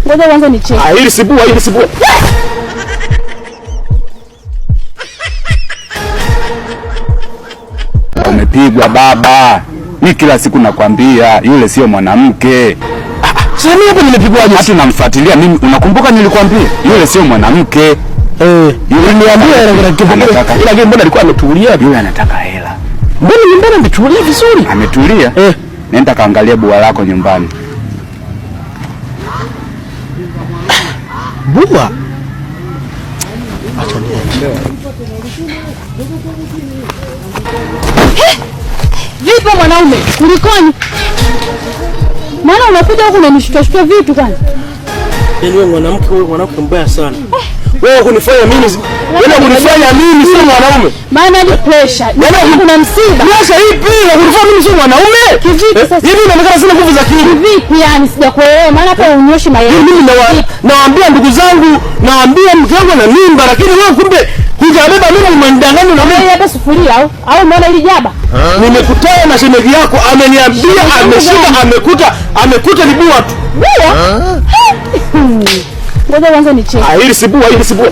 Ngoja kwanza nicheke. Hili sibua, hili sibua. Umepigwa baba. Mimi kila siku nakwambia yule sio mwanamke. Sasa mimi hapa nimepigwaje? Hata namfuatilia mimi. Unakumbuka nilikwambia yule sio mwanamke. Yule niambia ila mbona alikuwa ametulia? Yule anataka hela. Mbona nyumbani ametulia vizuri? Ametulia? Nenda kaangalia bua lako nyumbani. Bua? Acha niende. Vipi mwanaume? Kulikoni? Maana unakuja huku unanishtua vitu kwani? Wewe mwanamke mbaya sana. Wewe kunifanya mimi sio mwanaume. Maana ni pressure. Kuna msiba. Pressure ipi? Kunifanya mimi sio mwanaume? Kivipi sasa? Hivi unaonekana sina nguvu za kiume. Vipi yani sijakuelewa maana hata unyoshi mayai. Mimi nawaambia ndugu zangu, nawaambia mke wangu na mimba lakini wewe kumbe hujabeba mimi mwandanganyo na mimi hata sufuria au umeona hili jaba? Nimekutana na shemeji yako ameniambia ameshika amekuta ni bua tu. Bua? Ngoja kwanza nicheke. Hili sibua, hili sibua.